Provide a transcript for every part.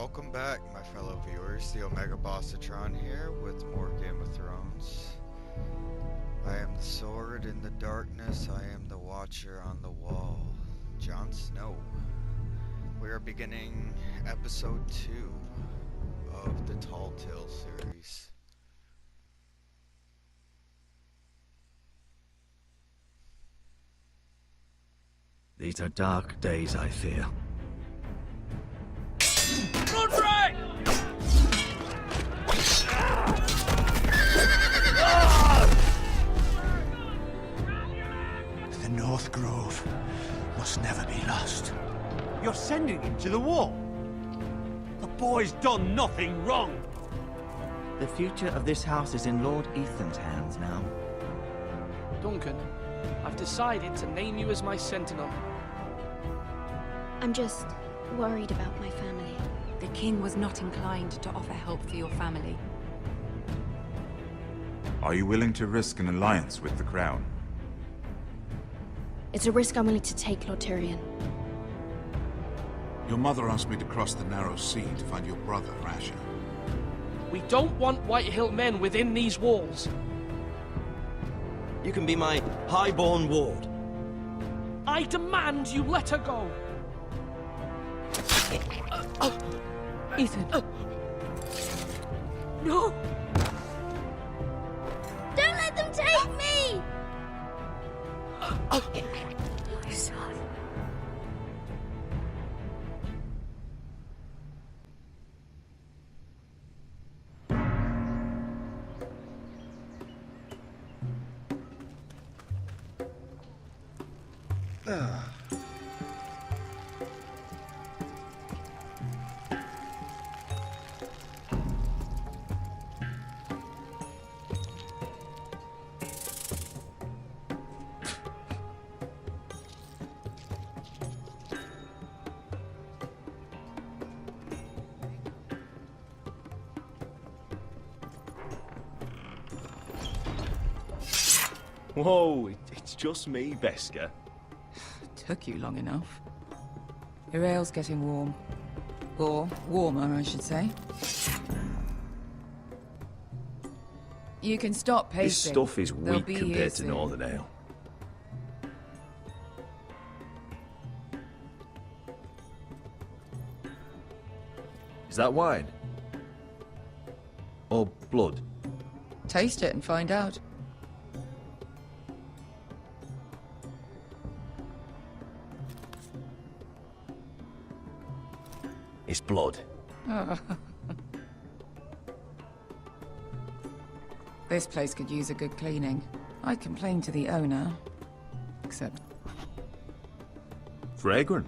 Welcome back, my fellow viewers. The Omega Bossatron here with more Game of Thrones. I am the sword in the darkness, I am the watcher on the wall. Jon Snow. We are beginning episode 2 of the Talltail series. These are dark days, I fear. Rodricks! The North Grove must never be lost. You're sending him to the war? The boy's done nothing wrong. The future of this house is in Lord Ethan's hands now. Duncan, I've decided to name you as my sentinel. I'm just worried about my family. The king was not inclined to offer help for your family. Are you willing to risk an alliance with the Crown? It's a risk I'm willing to take, Lord Tyrion. Your mother asked me to cross the narrow sea to find your brother, Rasha. We don't want Whitehill men within these walls. You can be my highborn ward. I demand you let her go. Ethan. No! Don't let them take me! My son. Whoa, it's just me, Beska. Took you long enough. Your ale's getting warm. Or warmer, I should say. You can stop pacing. This stuff is They'll weak be compared here to soon. Northern Ale. Is that wine? Or blood? Taste it and find out. It's blood. This place could use a good cleaning. I complained to the owner. Except... Fragrant.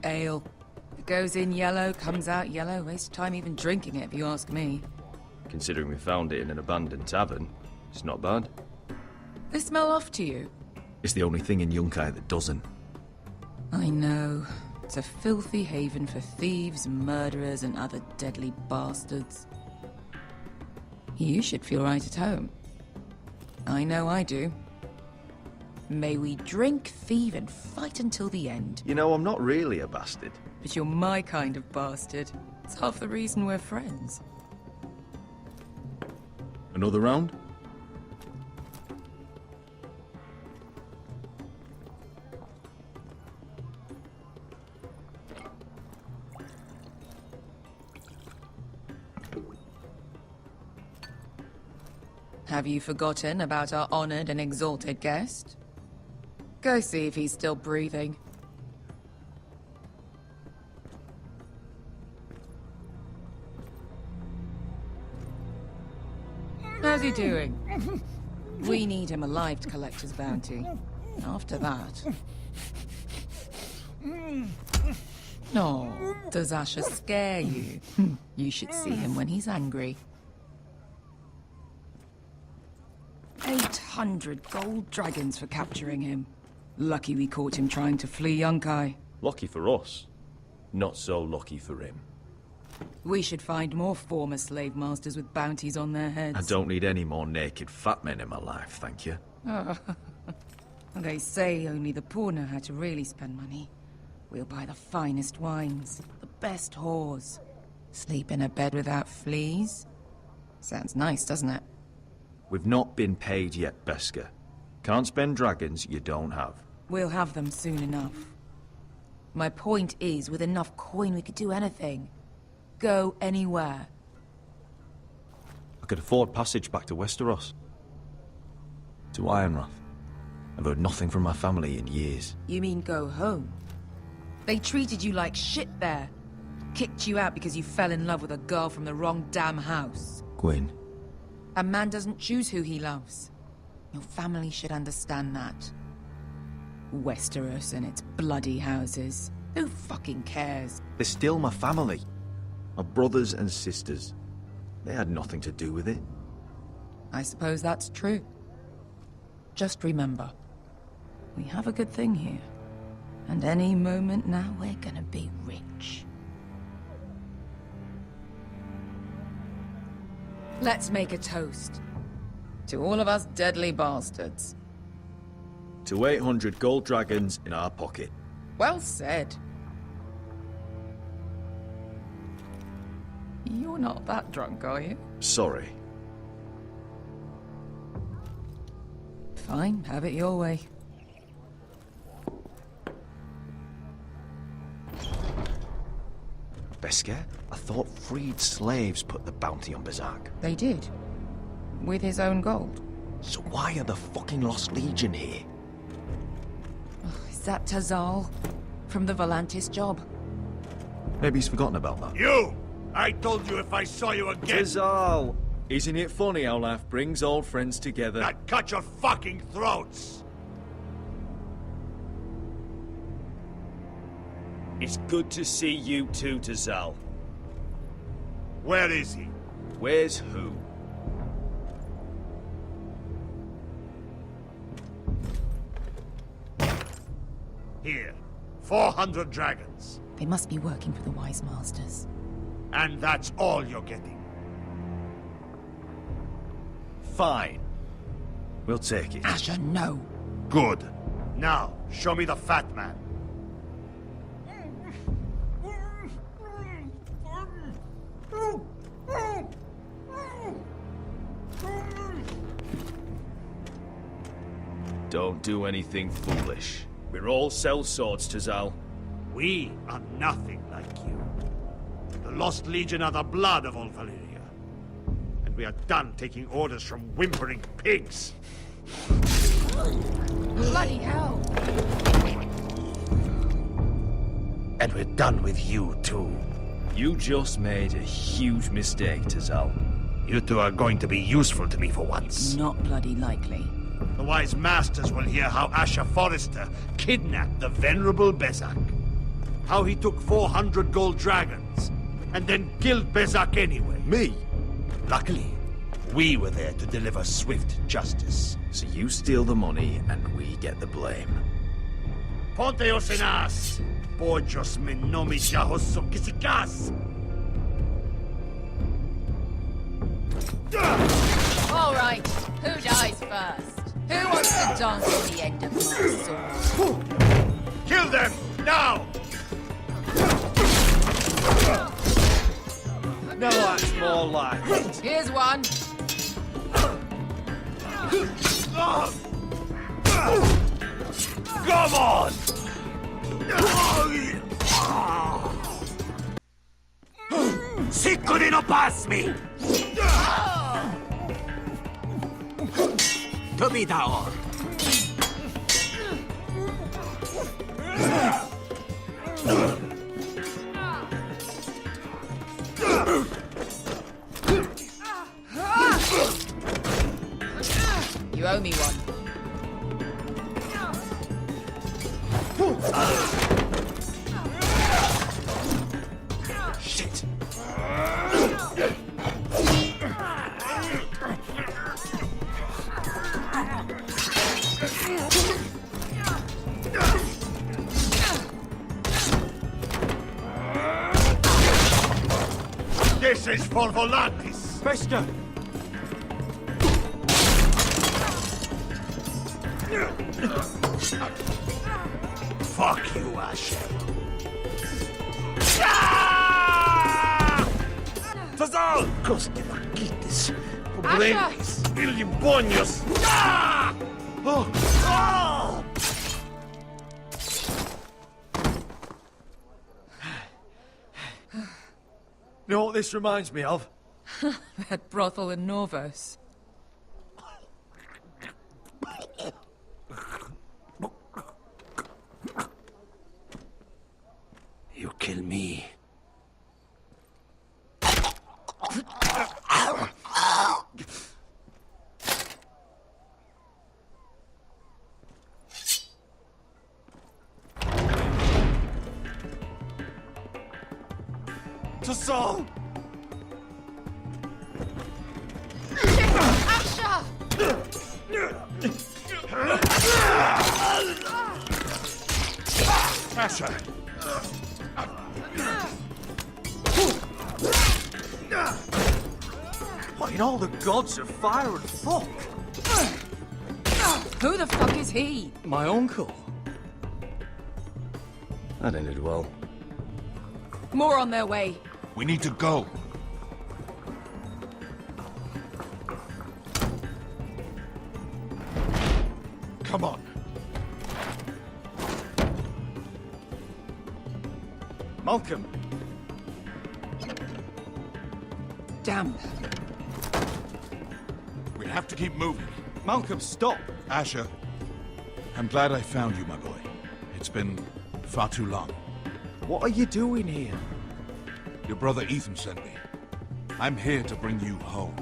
ale. It goes in yellow, comes out yellow. Waste time even drinking it, if you ask me. Considering we found it in an abandoned tavern, it's not bad. They smell off to you. It's the only thing in Yunkai that doesn't. I know. It's a filthy haven for thieves, murderers, and other deadly bastards. You should feel right at home. I know I do. May we drink, thieve, and fight until the end. You know, I'm not really a bastard. But you're my kind of bastard. It's half the reason we're friends. Another round? Have you forgotten about our honored and exalted guest? Go see if he's still breathing. How's he doing? We need him alive to collect his bounty. After that... No, does Asher scare you? You should see him when he's angry. 800 gold dragons for capturing him. Lucky we caught him trying to flee Yunkai. Lucky for us. Not so lucky for him. We should find more former slave masters with bounties on their heads. I don't need any more naked fat men in my life, thank you. They say only the poor know how to really spend money. We'll buy the finest wines, the best whores. Sleep in a bed without fleas. Sounds nice, doesn't it? We've not been paid yet, Beskar. Can't spend dragons you don't have. We'll have them soon enough. My point is, with enough coin we could do anything. Go anywhere. I could afford passage back to Westeros. To Ironrath. I've heard nothing from my family in years. You mean go home? They treated you like shit there. Kicked you out because you fell in love with a girl from the wrong damn house. Gwyn. A man doesn't choose who he loves. Your family should understand that. Westeros and its bloody houses. Who fucking cares? They're still my family. My brothers and sisters. They had nothing to do with it. I suppose that's true. Just remember, we have a good thing here. And any moment now, we're gonna be rich. Let's make a toast. To all of us deadly bastards. To 800 gold dragons in our pocket. Well said. You're not that drunk, are you? Sorry. Fine, have it your way. Beskar? I thought freed slaves put the bounty on Berserk. They did. With his own gold. So why are the fucking Lost Legion here? Is that Tazal? From the Volantis job? Maybe he's forgotten about that. You! I told you if I saw you again... Tazal! Isn't it funny how life brings old friends together? I'd cut your fucking throats! It's good to see you too, Tazal. Where is he? Where's who? Here. 400 dragons. They must be working for the Wise Masters. And that's all you're getting. Fine. We'll take it. Asher, no. Good. Now, show me the fat man. Don't do anything foolish. We're all sellswords, Tazal. We are nothing like you. The Lost Legion are the blood of all Valyria. And we are done taking orders from whimpering pigs. Bloody hell! And we're done with you, too. You just made a huge mistake, Tazal. You two are going to be useful to me for once. Not bloody likely. The Wise Masters will hear how Asher Forrester kidnapped the venerable Berserk. How he took 400 gold dragons, and then killed Berserk anyway. Me? Luckily, we were there to deliver swift justice. So you steal the money, and we get the blame. Ponteos en as! Pojos me nomis yahoso kisikas! All right, who dies first? Who wants to dance at the end of my sword? Kill them, now! No, that's more like it. Here's one. Come on! Sicuri no pass me! Tobidaor! You owe me one. Shit! This is for Volantis! Bester! Fuck you, Ash. Tazal! Coste vaquites. Pobrenes. Ilimbonios. Oh! Oh! You know what this reminds me of? That brothel in Norvos. You kill me. Tassal! Asha! Asha! What in all the gods of fire and fuck? Who the fuck is he? My uncle. That ended well. More on their way. We need to go. Come on. Malcolm. Damn. We have to keep moving. Malcolm, stop. Asher, I'm glad I found you, my boy. It's been far too long. What are you doing here? Your brother Ethan sent me. I'm here to bring you home.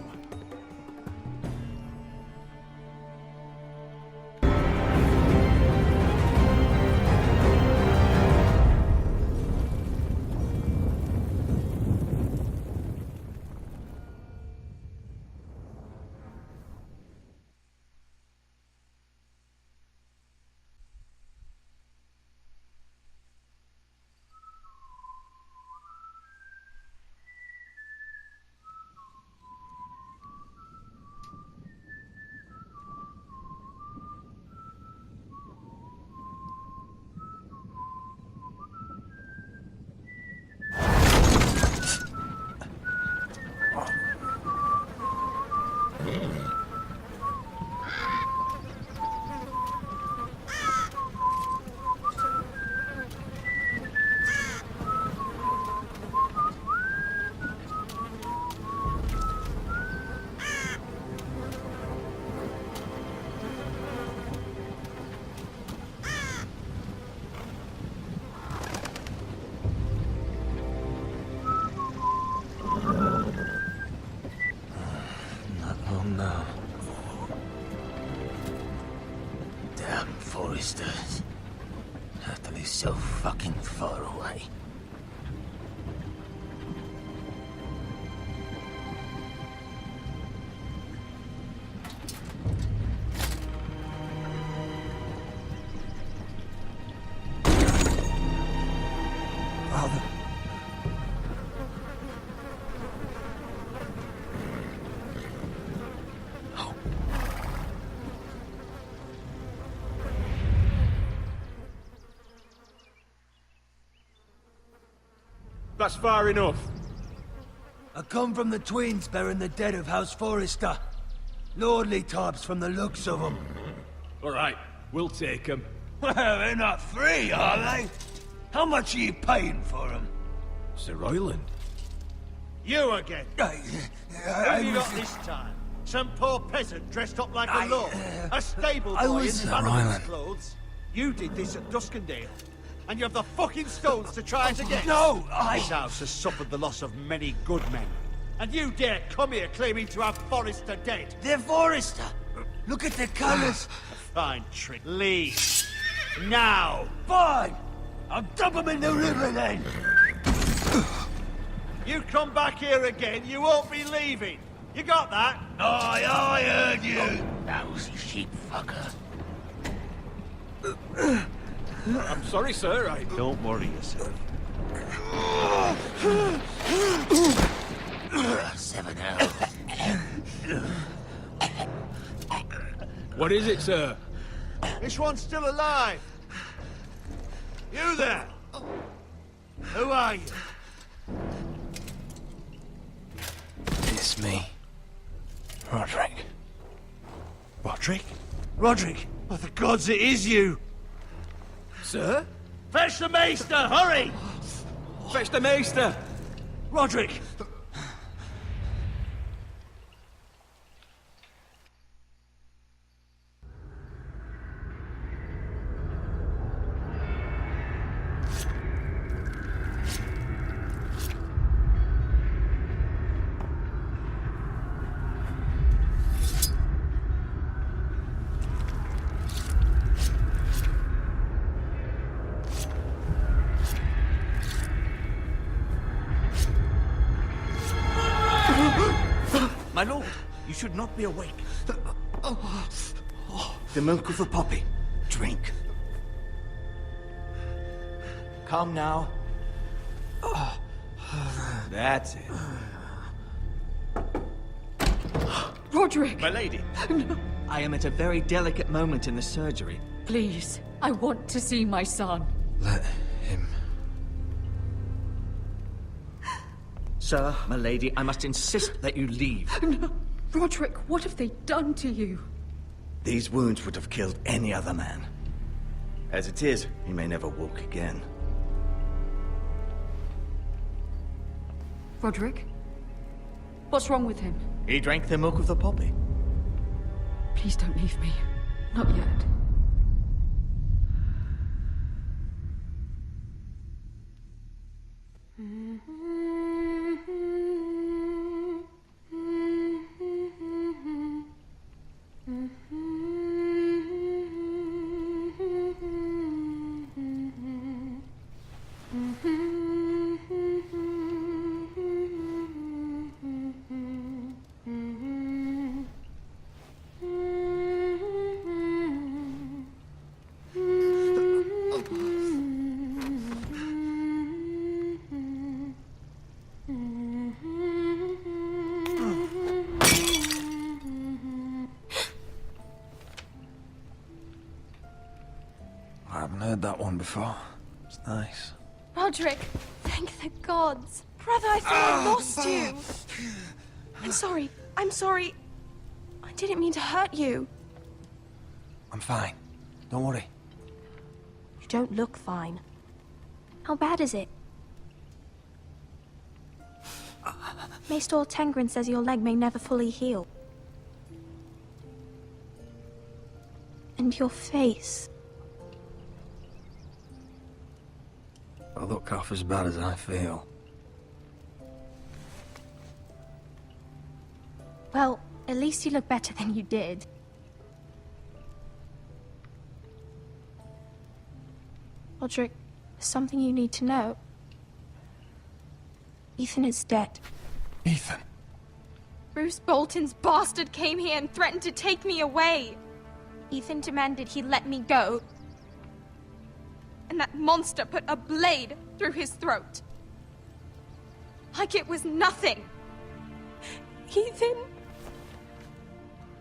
No. Damn foresters. Have to be so fucking far away. Father. That's far enough. I come from the twins bearing the dead of House Forrester. Lordly types from the looks of them. All right, we'll take them. Well, they're not free, are they? How much are you paying for them? Sir Royland. You again. Who have you got this time? Some poor peasant dressed up like a lord? A stable boy in Bannerman's clothes? You did this at Duskendale. And you have the fucking stones to try it again? No, This house has suffered the loss of many good men. And you dare come here claiming to have Forrester dead? They're Forrester. Look at the colours. A fine trick. Leave. Now. Fine. I'll dump them in the river then. You come back here again, you won't be leaving. You got that? Aye, I heard you. Lousy sheep fucker. I'm sorry, sir. Don't worry yourself. 7 hours. What is it, sir? This one's still alive. You there? Who are you? It's me. Roderick. Roderick? Roderick? By the gods, it is you! Sir? Fetch the maester, hurry! Fetch the maester! Roderick! My lord, you should not be awake. The milk of the poppy. Drink. Come now. That's it. Roderick! My lady. I am at a very delicate moment in the surgery. Please, I want to see my son. Let him... Sir, my lady, I must insist that you leave. No. Roderick, what have they done to you? These wounds would have killed any other man. As it is, he may never walk again. Roderick? What's wrong with him? He drank the milk of the poppy. Please don't leave me. Not yet. I haven't heard that one before. It's nice. Roderick, thank the gods. Brother, I thought I lost you. I'm sorry. I didn't mean to hurt you. I'm fine. Don't worry. You don't look fine. How bad is it? Maester Tengrin says your leg may never fully heal. And your face. I look half as bad as I feel. Well, at least you look better than you did. Roderick, there's something you need to know. Ethan is dead. Ethan? Bruce Bolton's bastard came here and threatened to take me away. Ethan demanded he let me go. And that monster put a blade through his throat. Like it was nothing. Ethan...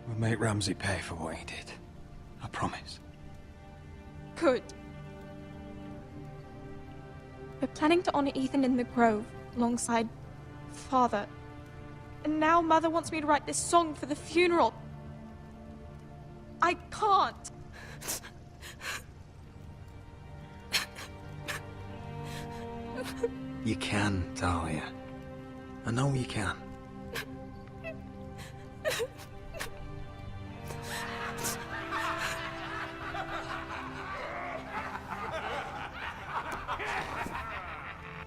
We'll make Ramsay pay for what he did. I promise. Good. We're planning to honor Ethan in the Grove, alongside Father. And now Mother wants me to write this song for the funeral. I can't. You can, Talia. I know you can.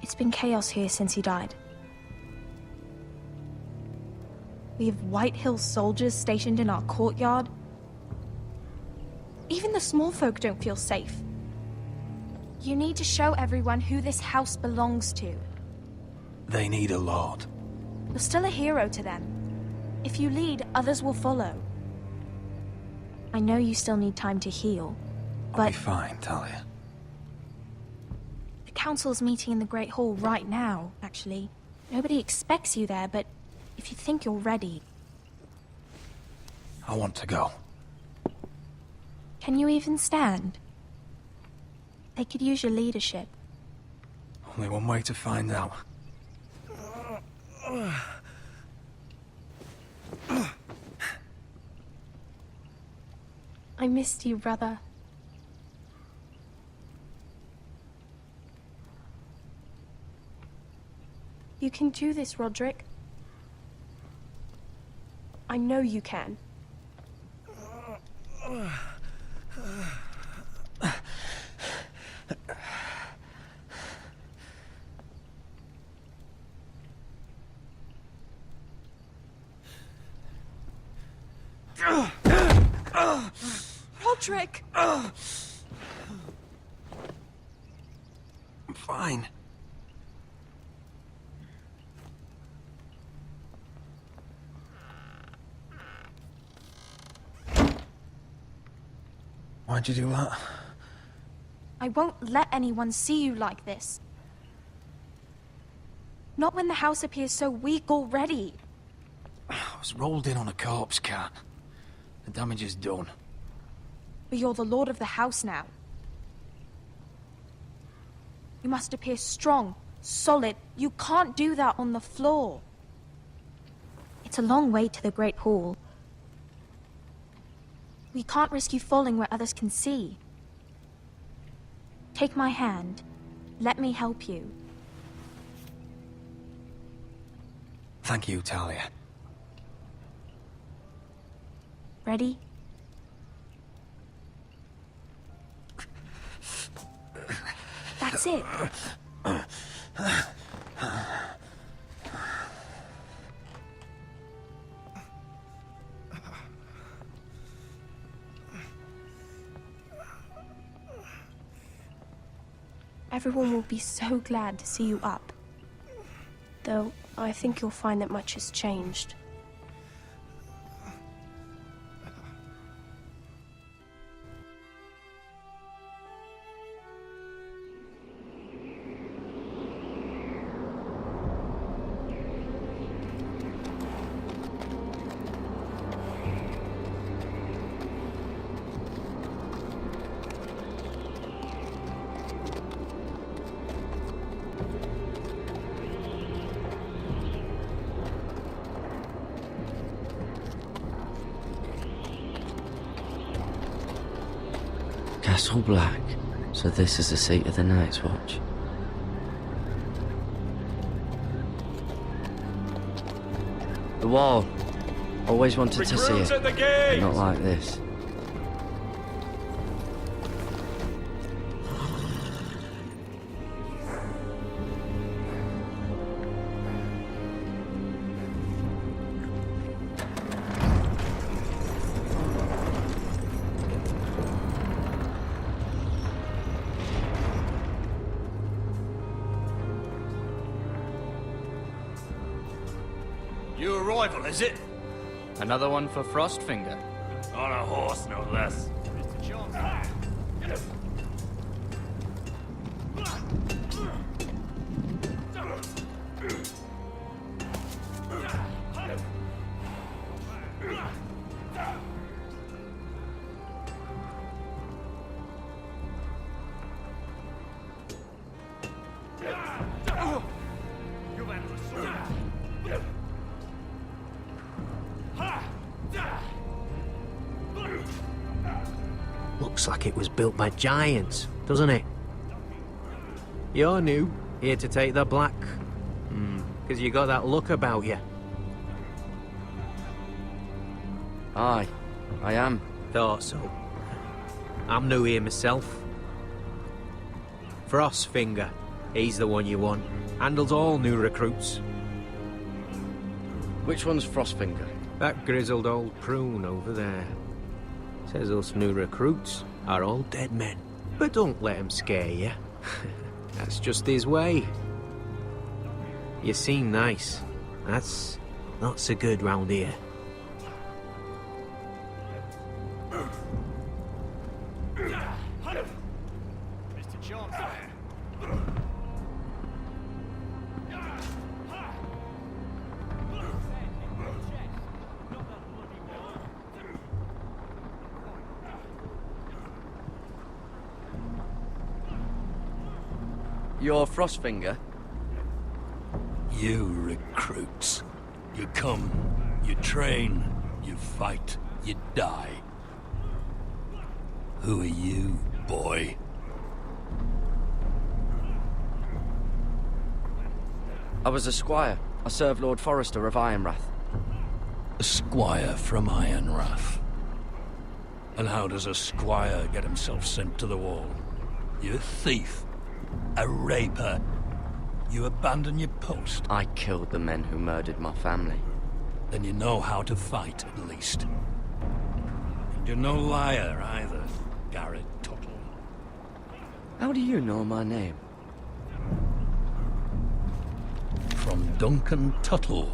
It's been chaos here since he died. We have White Hill soldiers stationed in our courtyard. Even the small folk don't feel safe. You need to show everyone who this house belongs to. They need a lord. You're still a hero to them. If you lead, others will follow. I know you still need time to heal, but... I'll be fine, Talia. The council's meeting in the Great Hall right now, actually. Nobody expects you there, but if you think you're ready... I want to go. Can you even stand? They could use your leadership. Only one way to find out. I missed you, brother. You can do this, Roderick. I know you can. Roderick! I'm fine. Why'd you do that? I won't let anyone see you like this. Not when the house appears so weak already. I was rolled in on a corpse cart. The damage is done. But you're the lord of the house now. You must appear strong, solid. You can't do that on the floor. It's a long way to the Great Hall. We can't risk you falling where others can see. Take my hand. Let me help you. Thank you, Talia. Ready? That's it. Everyone will be so glad to see you up. Though, I think you'll find that much has changed. Castle Black. So this is the seat of the Night's Watch. The wall. Always wanted to see it, but not like this. New arrival, is it? Another one for Frostfinger. On a horse, no less. Mr. Johnson. Looks like it was built by giants, doesn't it? You're new, here to take the black. Because you got that look about you. Aye, I am. Thought so. I'm new here myself. Frostfinger, he's the one you want. Handles all new recruits. Which one's Frostfinger? That grizzled old prune over there. Says us new recruits are all dead men. But don't let him scare you. That's just his way. You seem nice. That's not so good round here. Mr. Johnson. You're Frostfinger? You recruits. You come, you train, you fight, you die. Who are you, boy? I was a squire. I served Lord Forrester of Ironrath. A squire from Ironrath. And how does a squire get himself sent to the wall? You a thief. A raper. You abandon your post. I killed the men who murdered my family. Then you know how to fight, at least. And you're no liar, either, Garrett Tuttle. How do you know my name? From Duncan Tuttle,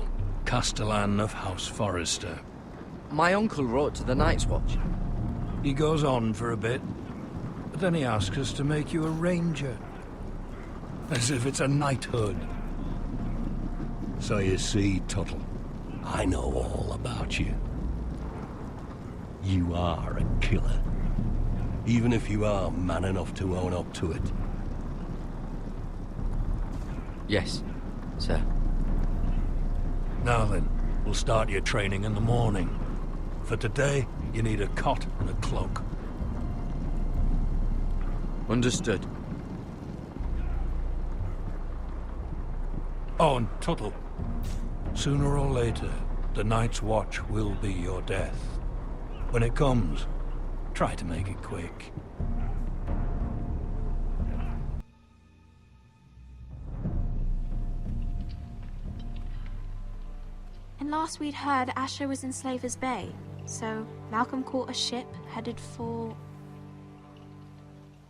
Castellan of House Forrester. My uncle wrote to the Night's Watch. He goes on for a bit, but then he asks us to make you a ranger. As if it's a knighthood. So you see, Tuttle, I know all about you. You are a killer. Even if you are man enough to own up to it. Yes, sir. Now then, we'll start your training in the morning. For today, you need a cot and a cloak. Understood. Oh, and Tuttle, sooner or later, the Night's Watch will be your death. When it comes, try to make it quick. And last we'd heard, Asher was in Slaver's Bay. So, Malcolm caught a ship headed for...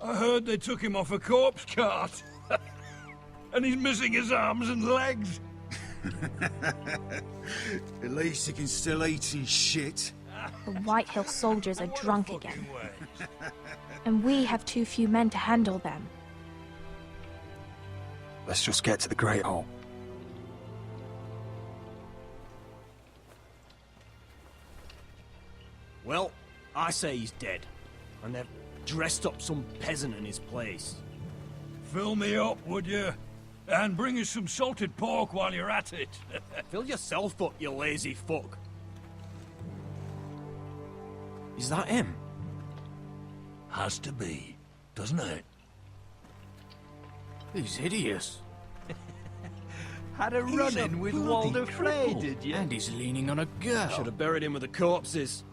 I heard they took him off a corpse cart. And he's missing his arms and legs. At least he can still eat his shit. The White Hill soldiers are drunk again. And we have too few men to handle them. Let's just get to the Great Hall. Well, I say he's dead. And they've dressed up some peasant in his place. Fill me up, would you? And bring us some salted pork while you're at it. Fill yourself up, you lazy fuck. Is that him? Has to be, doesn't it? He's hideous. Had a run-in with Walder Frey, did you? And he's leaning on a girl. Should have buried him with the corpses.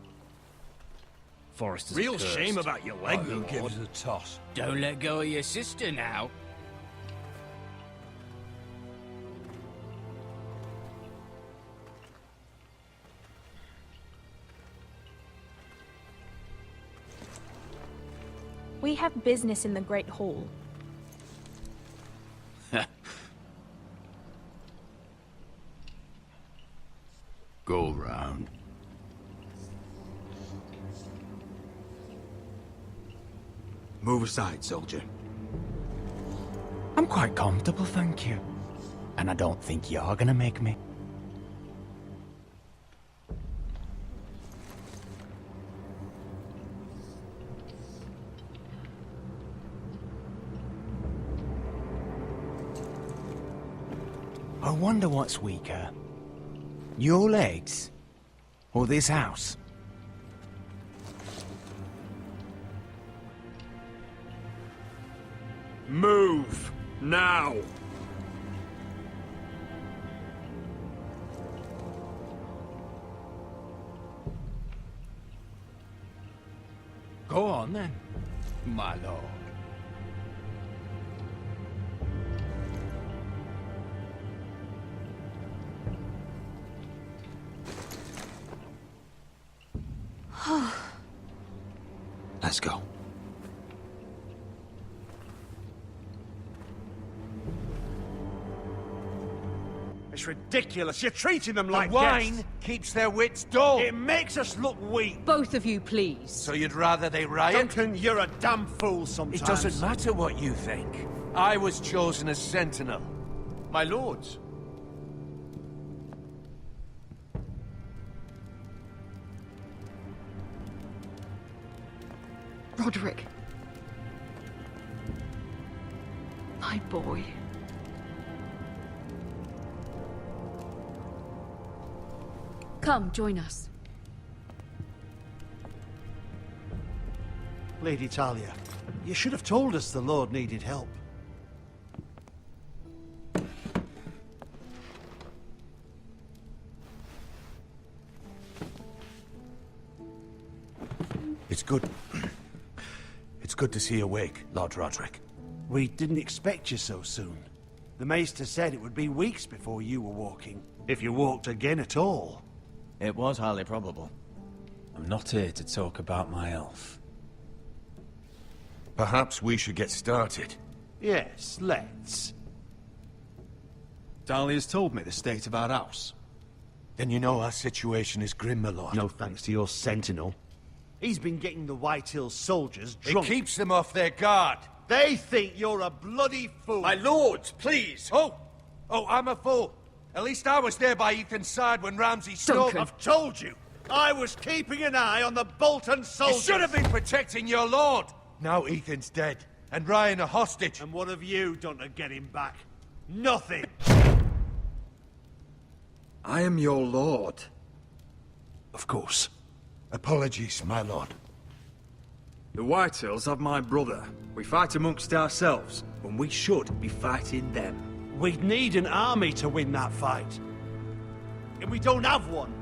Forrester's Real cursed. shame about your leg, Who Lord. gives a toss? Don't let go of your sister now. We have business in the Great Hall. Go round. Move aside, soldier. I'm quite comfortable, thank you. And I don't think you're gonna make me. I wonder what's weaker. Your legs? Or this house? Move! Now! Go on then, my lord. Let's go. It's ridiculous. You're treating them like wine guests. keeps their wits dull. It makes us look weak. Both of you, please. So you'd rather they riot? Duncan, you're a damn fool sometimes. It doesn't matter what you think. I was chosen as sentinel. My lords. Roderick. My boy. Come, join us. Lady Talia, you should have told us the Lord needed help. It's good. It's good to see you awake, Lord Roderick. We didn't expect you so soon. The Maester said it would be weeks before you were walking, if you walked again at all. It was highly probable. I'm not here to talk about my elf. Perhaps we should get started. Yes, let's. Dahlia's told me the state of our house. Then you know our situation is grim, my lord. No thanks to your sentinel. He's been getting the White Hills soldiers drunk. It keeps them off their guard. They think you're a bloody fool. My lords, please! Oh, I'm a fool. At least I was there by Ethan's side when Ramsay stole... I've told you! I was keeping an eye on the Bolton soldiers! You should have been protecting your lord! Now Ethan's dead, and Ryan a hostage. And what have you done to get him back? Nothing! I am your lord. Of course. Apologies, my lord. The Whitehills have my brother. We fight amongst ourselves, when we should be fighting them. We'd need an army to win that fight. And we don't have one.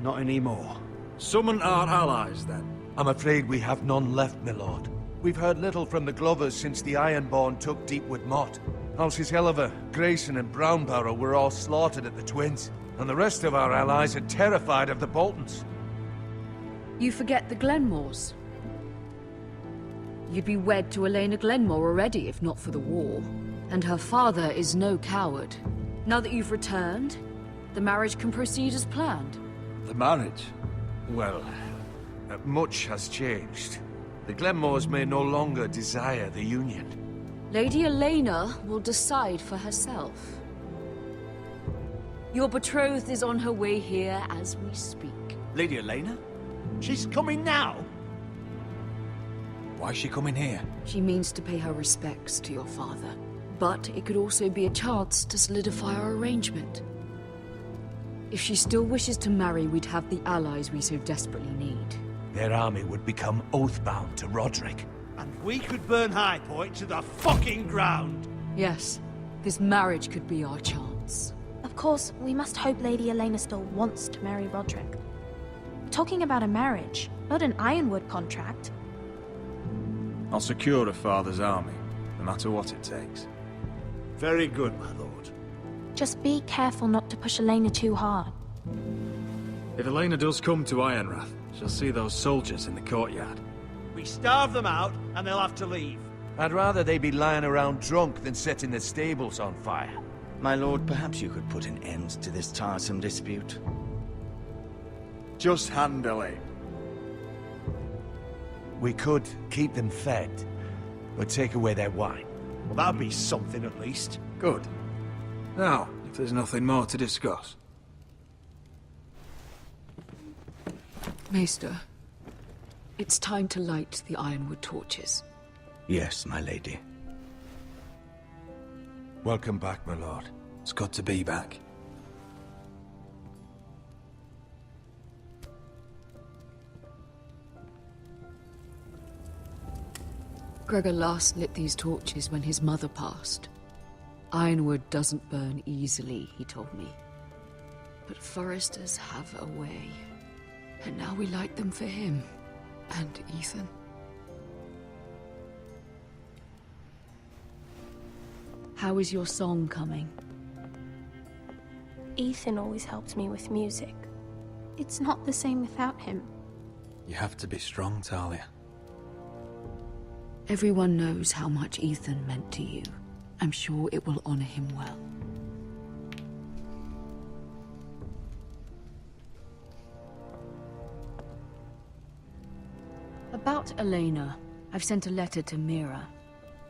Not anymore. Summon our allies, then. I'm afraid we have none left, my lord. We've heard little from the Glovers since the Ironborn took Deepwood Motte. Halsey's Helliver, Grayson and Brownbarrow were all slaughtered at the Twins, and the rest of our allies are terrified of the Boltons. You forget the Glenmores. You'd be wed to Elena Glenmore already if not for the war. And her father is no coward. Now that you've returned, the marriage can proceed as planned. The marriage? Well, much has changed. The Glenmores may no longer desire the union. Lady Elena will decide for herself. Your betrothed is on her way here as we speak. Lady Elena? She's coming now? Why is she coming here? She means to pay her respects to your father. But it could also be a chance to solidify our arrangement. If she still wishes to marry, we'd have the allies we so desperately need. Their army would become oath-bound to Roderick. And we could burn High Point to the fucking ground! Yes, this marriage could be our chance. Of course, we must hope Lady Elena still wants to marry Roderick. We're talking about a marriage, not an Ironwood contract. I'll secure her father's army, no matter what it takes. Very good, my lord. Just be careful not to push Elena too hard. If Elena does come to Ironrath, she'll see those soldiers in the courtyard. We starve them out, and they'll have to leave. I'd rather they be lying around drunk than setting the stables on fire. My lord, perhaps you could put an end to this tiresome dispute. Just handily. We could keep them fed, but take away their wine. Well, that'd be something at least. Good. Now, if there's nothing more to discuss. Maester, it's time to light the Ironwood torches. Yes, my lady. Welcome back, my lord. It's good to be back. Gregor last lit these torches when his mother passed. Ironwood doesn't burn easily, he told me. But foresters have a way. And now we light them for him. And Ethan. How is your song coming? Ethan always helped me with music. It's not the same without him. You have to be strong, Talia. Everyone knows how much Ethan meant to you. I'm sure it will honor him well. About Elena, I've sent a letter to Mira.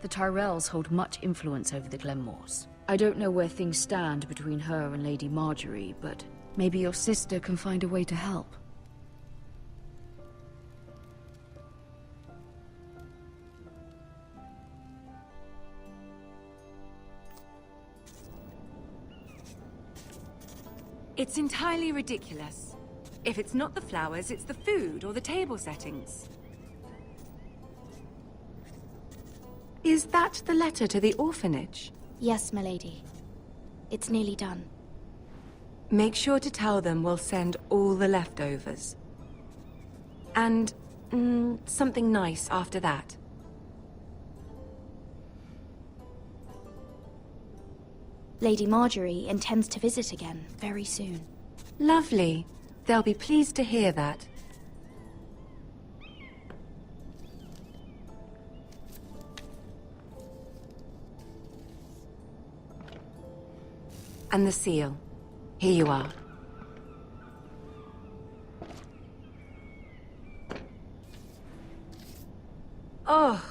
The Tyrells hold much influence over the Glenmores. I don't know where things stand between her and Lady Marjorie, but maybe your sister can find a way to help. It's entirely ridiculous. If it's not the flowers, it's the food or the table settings. Is that the letter to the orphanage? Yes, milady. It's nearly done. Make sure to tell them we'll send all the leftovers. And, something nice after that. Lady Marjorie intends to visit again very soon. Lovely. They'll be pleased to hear that. And the seal. Here you are. Oh,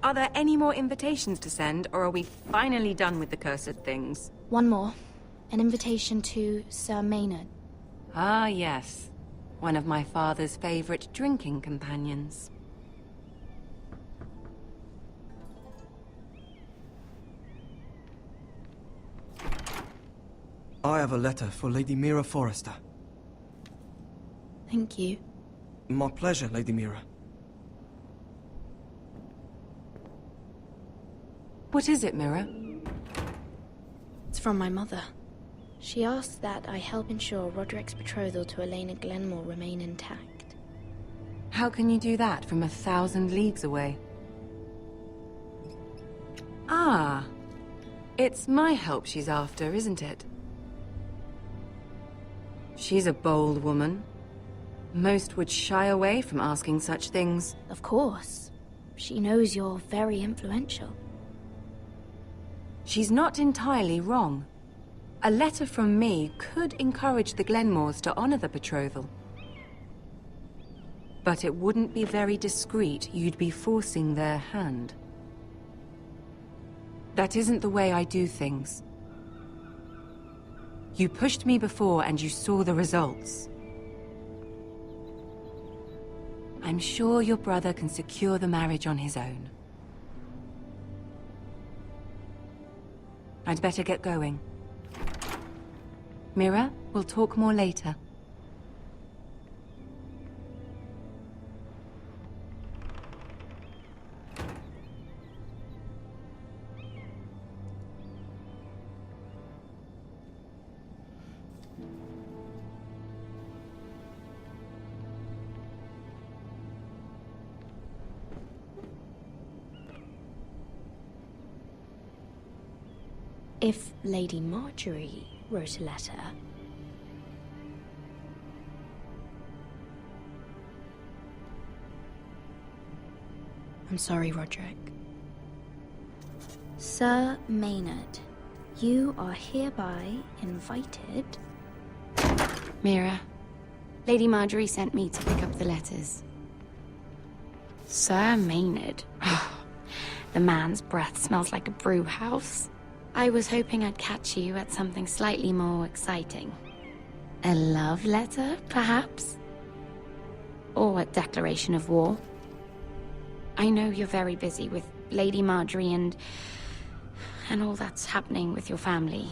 are there any more invitations to send, or are we finally done with the cursed things? One more. An invitation to Sir Maynard. Ah, yes. One of my father's favorite drinking companions. I have a letter for Lady Mira Forrester. Thank you. My pleasure, Lady Mira. What is it, Mira? It's from my mother. She asks that I help ensure Roderick's betrothal to Elena Glenmore remain intact. How can you do that from 1,000 leagues away? Ah, it's my help she's after, isn't it? She's a bold woman. Most would shy away from asking such things. Of course. She knows you're very influential. She's not entirely wrong. A letter from me could encourage the Glenmores to honor the betrothal. But it wouldn't be very discreet. You'd be forcing their hand. That isn't the way I do things. You pushed me before and you saw the results. I'm sure your brother can secure the marriage on his own. I'd better get going. Mira, we'll talk more later. If Lady Marjorie wrote a letter... I'm sorry, Roderick. Sir Maynard, you are hereby invited... Mira, Lady Marjorie sent me to pick up the letters. Sir Maynard. The man's breath smells like a brew house. I was hoping I'd catch you at something slightly more exciting. A love letter, perhaps? Or a declaration of war? I know you're very busy with Lady Marjorie and all that's happening with your family.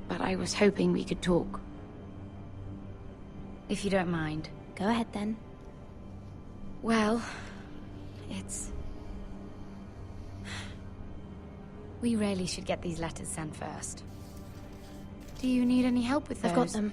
But I was hoping we could talk. If you don't mind, go ahead then. Well, it's... We really should get these letters sent first. Do you need any help with those? I've got them.